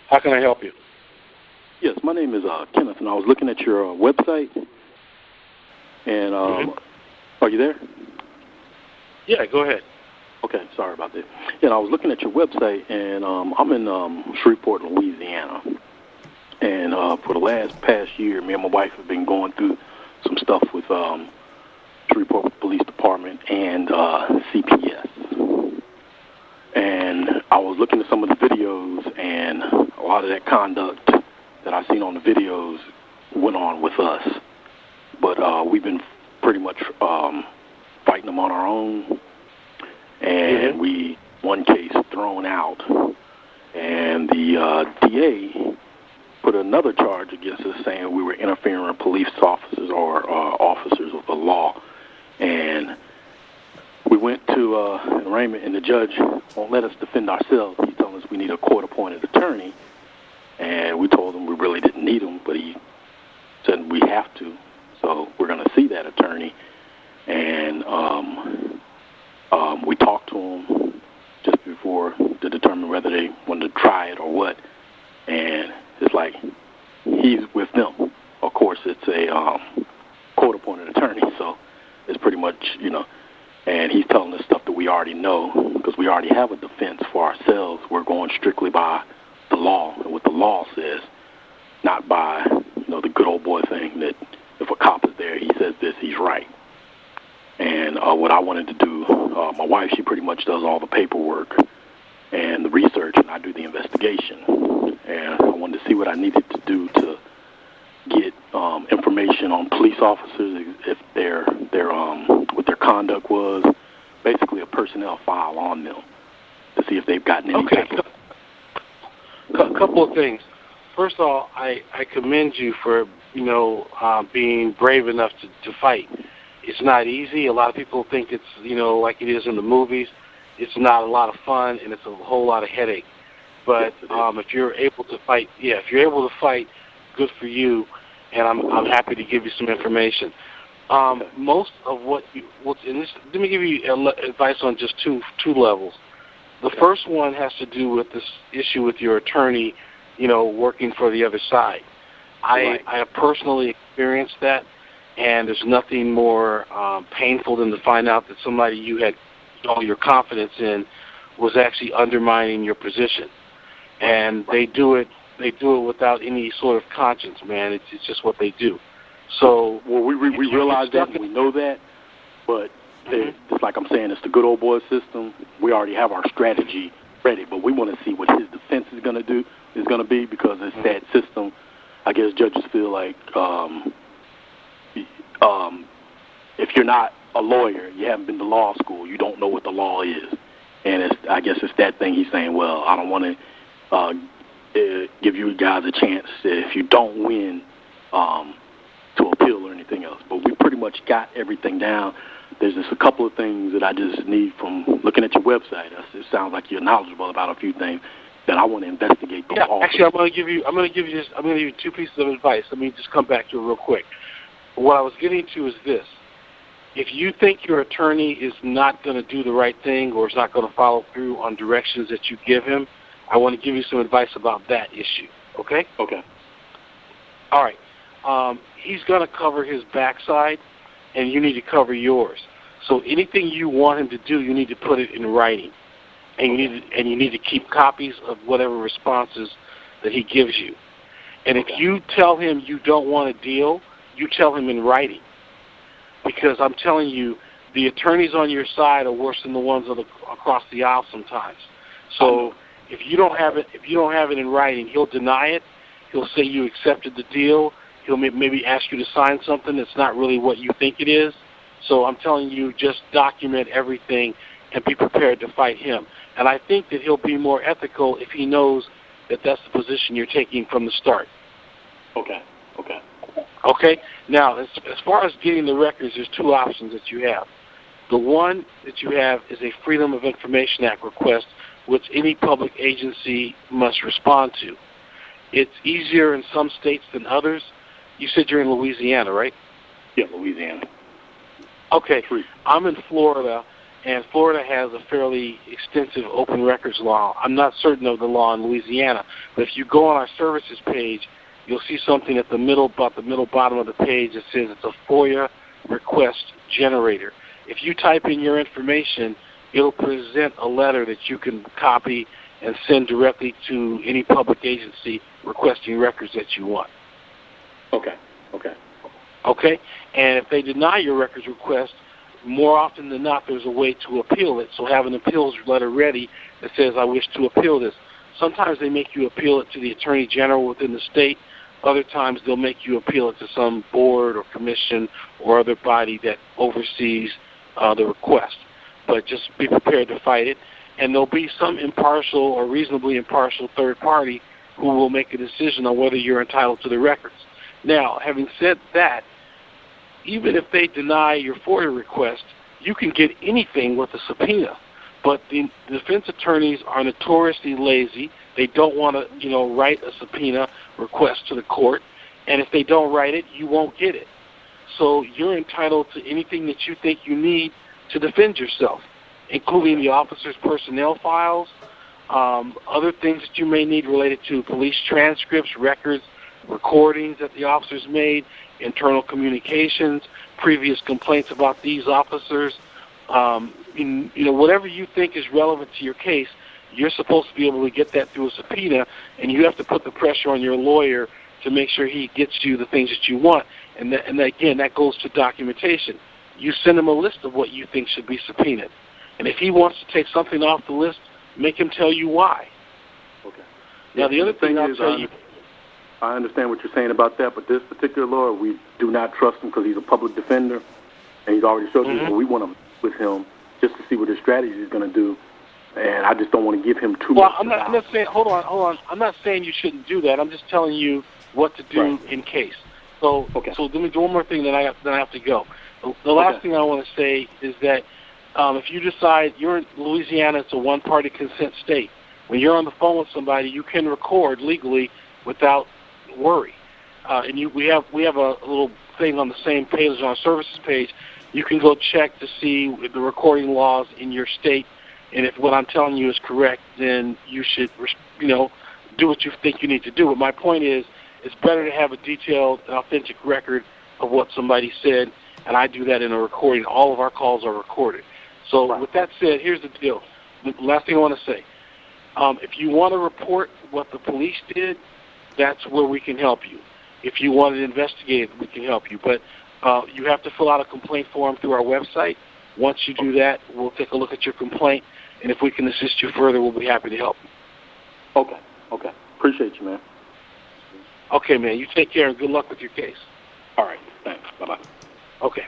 How can I help you? Yes, my name is Kenneth, and I was looking at your website. And are you there? Yeah, go ahead. Okay, sorry about that. Yeah, I was looking at your website, and I'm in Shreveport, Louisiana. And for the past year, me and my wife have been going through some stuff with Shreveport Police Department and CPS. And I was looking at some of the videos, and a lot of that conduct that I seen on the videos went on with us. But we've been pretty much fighting them on our own. And one case thrown out. And the DA put another charge against us saying we were interfering with police officers or officers of the law. And we went to an arraignment, and the judge won't let us defend ourselves. He's telling us we need a court-appointed attorney. And we told him we really didn't need him, but he said we have to. So we're going to see that attorney. And we talked to him just before to determine whether they wanted to try it or what. And it's like he's with them. Of course, it's a court-appointed attorney, so it's pretty much, and he's telling us stuff that we already know because we already have a defense for ourselves. We're going strictly by the law and what the law says, not by, the good old boy thing that if a cop is there, he says this, he's right. And what I wanted to do, my wife, she pretty much does all the paperwork and the research, and I do the investigation. And I wanted to see what I needed to do to get information on police officers, if what their conduct was, basically a personnel file on them to see if they've gotten any type of... A couple of things. First of all, I commend you for, being brave enough to fight. It's not easy. A lot of people think it's, like it is in the movies. It's not a lot of fun, and it's a whole lot of headache. But if you're able to fight, good for you, and I'm happy to give you some information. Most of let me give you advice on just two levels. The first one has to do with this issue with your attorney, working for the other side. I have personally experienced that, and there's nothing more painful than to find out that somebody you had all your confidence in was actually undermining your position. And they do it without any sort of conscience, man. It's just what they do. So we realize that, and we know that, but it's like I'm saying, it's the good old boy system. We already have our strategy ready, but we want to see what his defense is going to be because it's that system. I guess judges feel like if you're not a lawyer, you haven't been to law school, you don't know what the law is. And I guess it's that thing he's saying, well, I don't want to give you guys a chance if you don't win to appeal or anything else. But we pretty much got everything down. There's just a couple of things that I just need from looking at your website. It sounds like you're knowledgeable about a few things that I want to investigate. Actually, I'm going to give you two pieces of advice. Let me just come back to it real quick. What I was getting to is this. If you think your attorney is not going to do the right thing or is not going to follow through on directions that you give him, I want to give you some advice about that issue, okay? Okay. All right. He's going to cover his backside, and you need to cover yours. So anything you want him to do, you need to put it in writing, and you need to keep copies of whatever responses that he gives you. And if you tell him you don't want a deal, you tell him in writing. Because I'm telling you, the attorneys on your side are worse than the ones across the aisle sometimes. So if you don't have it in writing, he'll deny it. He'll say you accepted the deal. He'll maybe ask you to sign something that's not really what you think it is. So I'm telling you, just document everything and be prepared to fight him. And I think that he'll be more ethical if he knows that that's the position you're taking from the start. Okay. Okay? Now, as far as getting the records, there's two options that you have. The one that you have is a Freedom of Information Act request, which any public agency must respond to. It's easier in some states than others. You said you're in Louisiana, right? Yeah, Louisiana. Okay. I'm in Florida, and Florida has a fairly extensive open records law. I'm not certain of the law in Louisiana, but if you go on our services page, you'll see something at the middle, about the middle bottom of the page that says it's a FOIA request generator. If you type in your information, it'll present a letter that you can copy and send directly to any public agency requesting records that you want. Okay. Okay? And if they deny your records request, more often than not, there's a way to appeal it. So have an appeals letter ready that says, I wish to appeal this. Sometimes they make you appeal it to the Attorney General within the state. Other times they'll make you appeal it to some board or commission or other body that oversees the request. But just be prepared to fight it. And there'll be some impartial or reasonably impartial third party who will make a decision on whether you're entitled to the records. Now, having said that, even if they deny your FOIA request, you can get anything with a subpoena. But the defense attorneys are notoriously lazy. They don't want to, write a subpoena request to the court. And if they don't write it, you won't get it. So you're entitled to anything that you think you need to defend yourself, including the officer's personnel files, other things that you may need related to police transcripts, records, recordings that the officers made, internal communications, previous complaints about these officers, whatever you think is relevant to your case, you're supposed to be able to get that through a subpoena, and you have to put the pressure on your lawyer to make sure he gets you the things that you want. And again, that goes to documentation. You send him a list of what you think should be subpoenaed. And if he wants to take something off the list, make him tell you why. Okay. Now, the other thing I'll tell you... I understand what you're saying about that, but this particular lawyer, we do not trust him because he's a public defender, and he's already showed you, so we want to meet with him just to see what his strategy is going to do, and I just don't want to give him too much. I'm not saying, hold on. I'm not saying you shouldn't do that. I'm just telling you what to do in case. So let me do one more thing, then I have to go. The last thing I want to say is that if you decide you're in Louisiana, it's a one-party consent state. When you're on the phone with somebody, you can record legally without worry. And we have a little thing on the same page on our services page. You can go check to see the recording laws in your state, and if what I'm telling you is correct, then you should, do what you think you need to do. But my point is, it's better to have a detailed and authentic record of what somebody said, and I do that in a recording. All of our calls are recorded. So with that said, here's the deal. The last thing I want to say. If you want to report what the police did, that's where we can help you. If you want to investigate it, we can help you. But you have to fill out a complaint form through our website. Once you do that, we'll take a look at your complaint, and if we can assist you further, we'll be happy to help you. Okay. Appreciate you, man. Okay, man. You take care, and good luck with your case. All right. Thanks. Bye-bye. Okay.